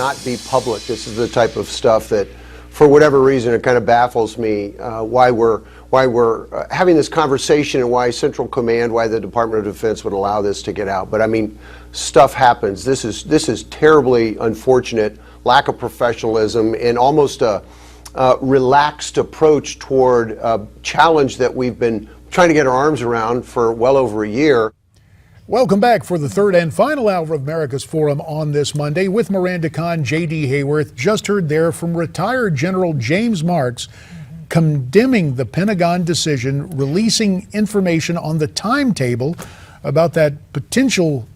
not be public. This is the type of stuff that, for whatever reason, it kind of baffles me why we're having this conversation and why Central Command, why the Department of Defense would allow this to get out. But I mean, stuff happens. This is terribly unfortunate, lack of professionalism and almost a relaxed approach toward a challenge that we've been trying to get our arms around for well over a year. Welcome back for the third and final hour of America's Forum on this Monday with Miranda Kahn, J.D. Hayworth. Just heard there from retired General James Marks condemning the Pentagon decision, releasing information on the timetable about that potential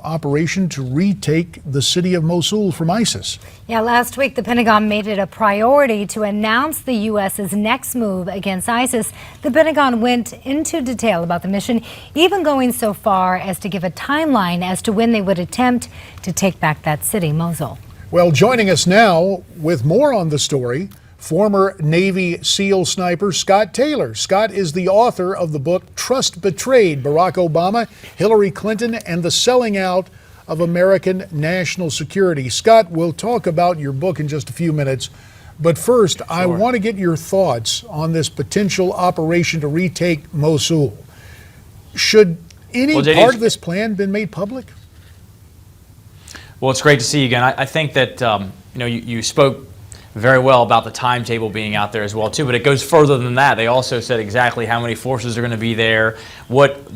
operation to retake the city of Mosul from ISIS. Yeah, last week the Pentagon made it a priority to announce the U.S.'s next move against ISIS. The Pentagon went into detail about the mission, even going so far as to give a timeline as to when they would attempt to take back that city, Mosul. Well, joining us now with more on the story, former Navy SEAL sniper Scott Taylor. Scott is the author of the book Trust Betrayed: Barack Obama, Hillary Clinton, and the Selling Out of American National Security. Scott, we'll talk about your book in just a few minutes. But first, sure, I want to get your thoughts on this potential operation to retake Mosul. Should any part of this plan been made public? Well, it's great to see you again. I think that you spoke very well about the timetable being out there as well too, but it goes further than that. They also said exactly how many forces are going to be there, what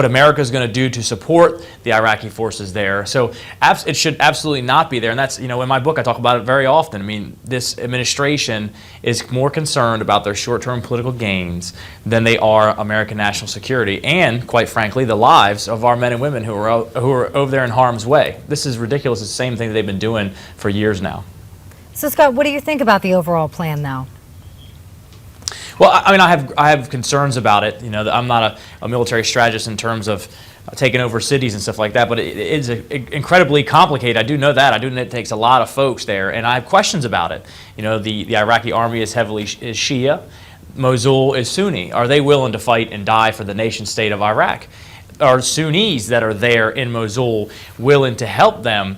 America is going to do to support the Iraqi forces there. So it should absolutely not be there, and that's, in my book I talk about it very often. I mean, this administration is more concerned about their short-term political gains than they are American national security, and quite frankly, the lives of our men and women who are over there in harm's way. This is ridiculous. It's the same thing that they've been doing for years now. So, Scott, what do you think about the overall plan now? Well, I mean, I have concerns about it. I'm not a military strategist in terms of taking over cities and stuff like that, but it is incredibly complicated. I do know that. I do know it takes a lot of folks there, and I have questions about it. The Iraqi army is heavily Shia. Mosul is Sunni. Are they willing to fight and die for the nation state of Iraq? Are Sunnis that are there in Mosul willing to help them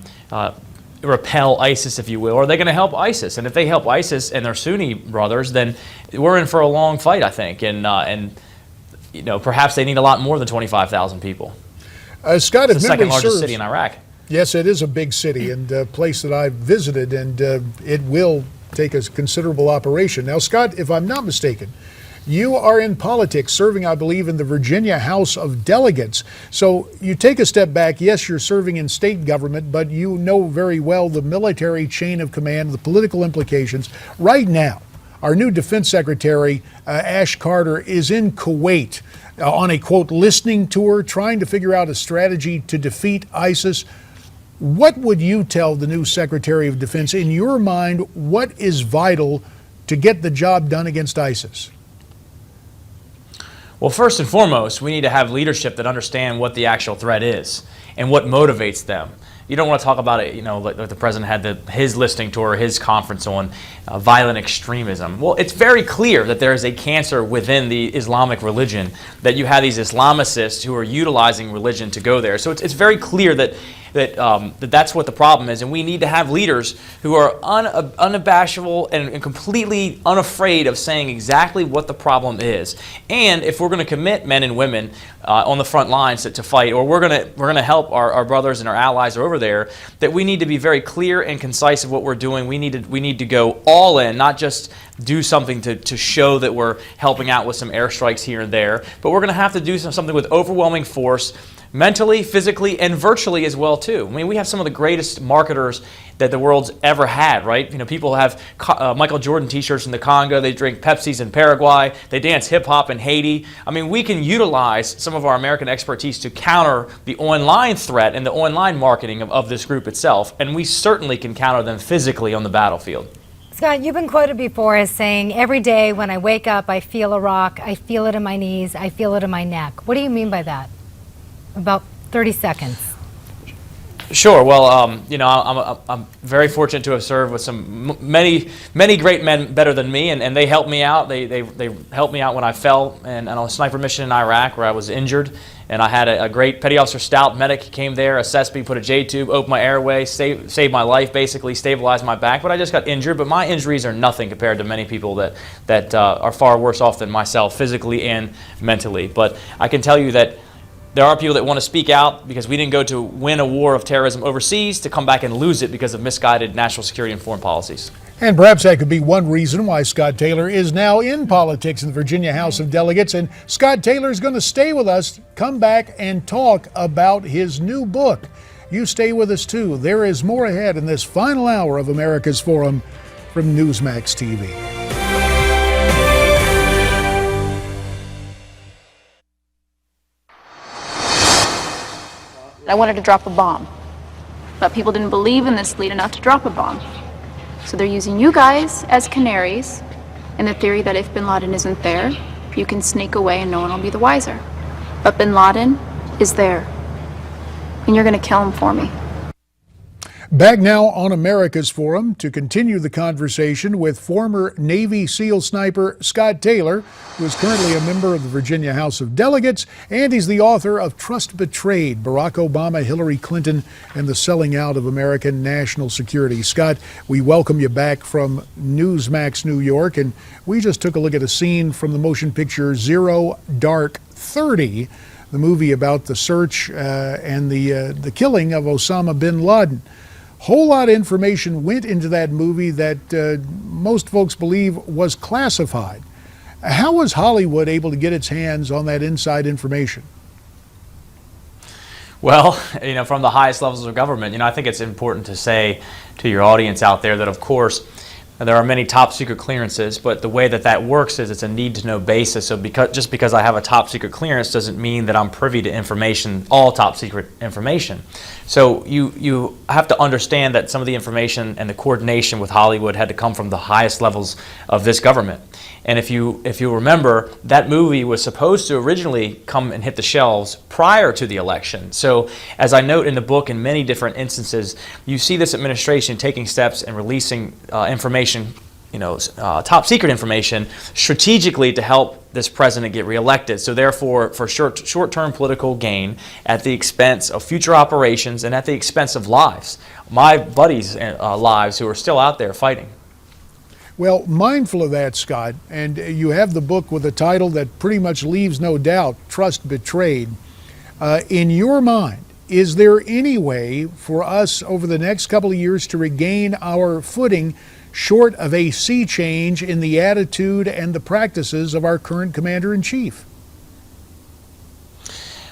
repel ISIS, if you will? Or are they going to help ISIS? And if they help ISIS and their Sunni brothers, then we're in for a long fight, I think. And perhaps they need a lot more than 25,000 people. Scott, it's the second largest city in Iraq. Yes, it is a big city and a place that I've visited, and it will take a considerable operation. Now, Scott, if I'm not mistaken, you are in politics, serving, I believe, in the Virginia House of Delegates. So you take a step back. Yes, you're serving in state government, but you know very well the military chain of command, the political implications. Right now, our new Defense Secretary, Ash Carter, is in Kuwait on a, quote, listening tour, trying to figure out a strategy to defeat ISIS. What would you tell the new Secretary of Defense? In your mind, what is vital to get the job done against ISIS? Well, first and foremost, we need to have leadership that understand what the actual threat is and what motivates them. You don't want to talk about it, like the president had his listening tour, his conference on violent extremism. Well, it's very clear that there is a cancer within the Islamic religion, that you have these Islamicists who are utilizing religion to go there. So it's very clear that that's what the problem is, and we need to have leaders who are unabashedful and completely unafraid of saying exactly what the problem is. And if we're going to commit men and women on the front lines to fight, or we're going to help our brothers and our allies over there, that we need to be very clear and concise of what we're doing. We need to go all in, not just do something to show that we're helping out with some airstrikes here and there, but we're going to have to do something with overwhelming force, mentally, physically, and virtually as well too. I mean, we have some of the greatest marketers that the world's ever had, right? People have Michael Jordan t-shirts in the Congo, they drink Pepsis in Paraguay, they dance hip-hop in Haiti. I mean, we can utilize some of our American expertise to counter the online threat and the online marketing of this group itself, and we certainly can counter them physically on the battlefield. Scott, you've been quoted before as saying, every day when I wake up, I feel a rock, I feel it in my knees, I feel it in my neck. What do you mean by that? About 30 seconds. Sure. Well, I'm very fortunate to have served with many great men better than me, and they helped me out. They helped me out when I fell and on a sniper mission in Iraq where I was injured, and I had a great Petty Officer Stout medic came there, assessed me, put a J tube, opened my airway, saved my life, basically stabilized my back. But I just got injured. But my injuries are nothing compared to many people that are far worse off than myself, physically and mentally. But I can tell you that there are people that want to speak out because we didn't go to win a war of terrorism overseas to come back and lose it because of misguided national security and foreign policies. And perhaps that could be one reason why Scott Taylor is now in politics in the Virginia House of Delegates. And Scott Taylor is going to stay with us, come back and talk about his new book. You stay with us too. There is more ahead in this final hour of America's Forum from Newsmax TV. I wanted to drop a bomb, but people didn't believe in this lead enough to drop a bomb. So they're using you guys as canaries in the theory that if bin Laden isn't there, you can sneak away and no one will be the wiser. But bin Laden is there, and you're gonna kill him for me. Back now on America's Forum to continue the conversation with former Navy SEAL sniper Scott Taylor, who is currently a member of the Virginia House of Delegates, and he's the author of Trust Betrayed, Barack Obama, Hillary Clinton, and the Selling Out of American National Security. Scott, we welcome you back from Newsmax, New York, and we just took a look at a scene from the motion picture Zero Dark 30, the movie about the search and the killing of Osama bin Laden. Whole lot of information went into that movie that most folks believe was classified. How was Hollywood able to get its hands on that inside information? Well, from the highest levels of government, I think it's important to say to your audience out there that, of course, there are many top secret clearances, but the way that works is it's a need-to-know basis. So just because I have a top secret clearance doesn't mean that I'm privy to information, all top secret information. So you have to understand that some of the information and the coordination with Hollywood had to come from the highest levels of this government. And if you remember, that movie was supposed to originally come and hit the shelves prior to the election. So as I note in the book, in many different instances, you see this administration taking steps and releasing information, top secret information, strategically to help this president get reelected. So therefore, for short-term political gain at the expense of future operations and at the expense of lives. My buddies' lives who are still out there fighting. Well, mindful of that, Scott, and you have the book with a title that pretty much leaves no doubt, Trust Betrayed. In your mind, is there any way for us over the next couple of years to regain our footing short of a sea change in the attitude and the practices of our current commander-in-chief?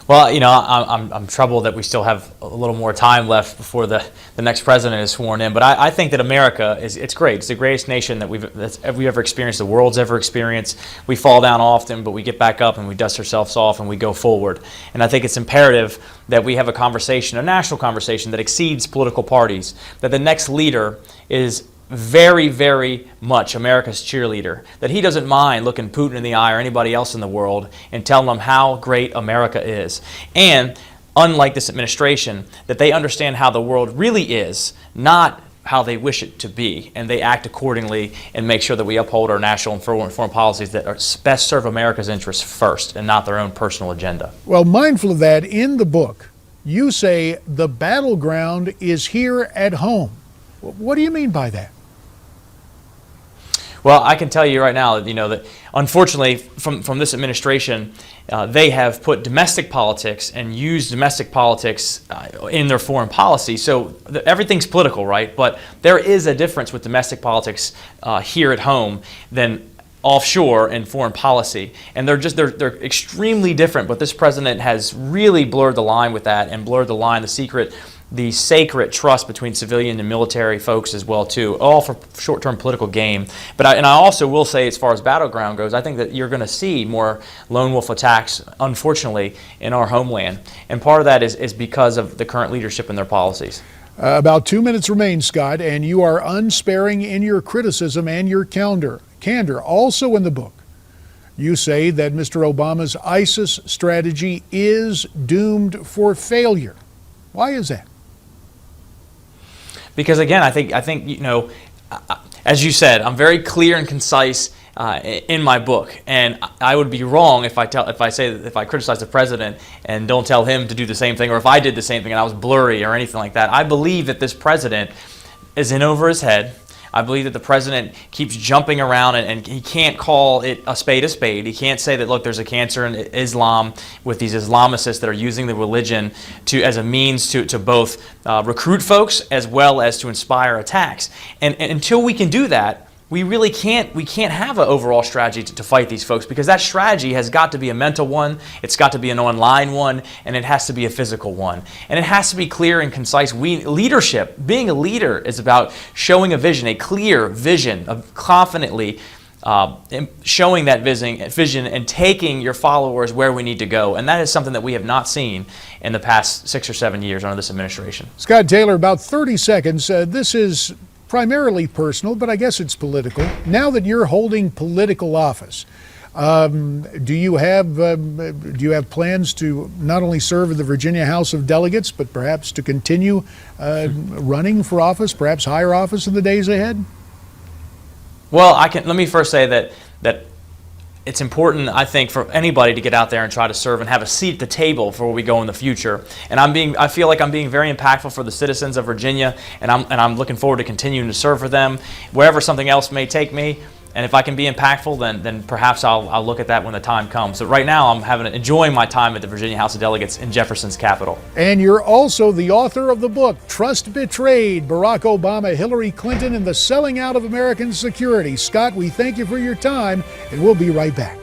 Well, I'm troubled that we still have a little more time left before the next president is sworn in. But I think that America it's great. It's the greatest nation that we've ever experienced, the world's ever experienced. We fall down often, but we get back up and we dust ourselves off and we go forward. And I think it's imperative that we have a conversation, a national conversation that exceeds political parties, that the next leader is very, very much America's cheerleader, that he doesn't mind looking Putin in the eye or anybody else in the world and telling them how great America is. And unlike this administration, that they understand how the world really is, not how they wish it to be, and they act accordingly and make sure that we uphold our national and foreign policies that best serve America's interests first and not their own personal agenda. Well, mindful of that, in the book, you say the battleground is here at home. What do you mean by that? Well, I can tell you right now that, that unfortunately from this administration, they have put domestic politics and used domestic politics in their foreign policy. So everything's political, right? But there is a difference with domestic politics here at home than offshore in foreign policy, and they're extremely different. But this president has really blurred the line with that, and blurred the line, the sacred trust between civilian and military folks as well too, all for short-term political gain. But I also will say, as far as battleground goes, I think that you're going to see more lone wolf attacks, unfortunately, in our homeland, and part of that is because of the current leadership and their policies. About 2 minutes remain, Scott, and you are unsparing in your criticism and your candor. Also in the book, you say that Mr. Obama's ISIS strategy is doomed for failure. Why is that? Because again, I think you know, as you said, I'm very clear and concise in my book, and I would be wrong if I criticize the president and don't tell him to do the same thing, or if I did the same thing and I was blurry or anything like that. I believe that this president is in over his head. I believe that the president keeps jumping around, and he can't call it a spade a spade. He can't say that, look, there's a cancer in Islam with these Islamicists that are using the religion as a means to both recruit folks as well as to inspire attacks. And until we can do that, we really can't have an overall strategy to fight these folks, because that strategy has got to be a mental one, it's got to be an online one, and it has to be a physical one. And it has to be clear and concise. Leadership, being a leader, is about showing a vision, a clear vision, of confidently showing that vision and taking your followers where we need to go. And that is something that we have not seen in the past 6 or 7 years under this administration. Scott Taylor, about 30 seconds. This is primarily personal, but I guess it's political. Now that you're holding political office, do you have plans to not only serve in the Virginia House of Delegates, but perhaps to continue running for office, perhaps higher office in the days ahead? Well, let me first say that it's important, I think, for anybody to get out there and try to serve and have a seat at the table for where we go in the future. And I feel like I'm being very impactful for the citizens of Virginia, and I'm looking forward to continuing to serve for them wherever something else may take me. And if I can be impactful, then perhaps I'll look at that when the time comes. So right now, I'm enjoying my time at the Virginia House of Delegates in Jefferson's capital. And you're also the author of the book, Trust Betrayed, Barack Obama, Hillary Clinton, and the Selling Out of American Security. Scott, we thank you for your time, and we'll be right back.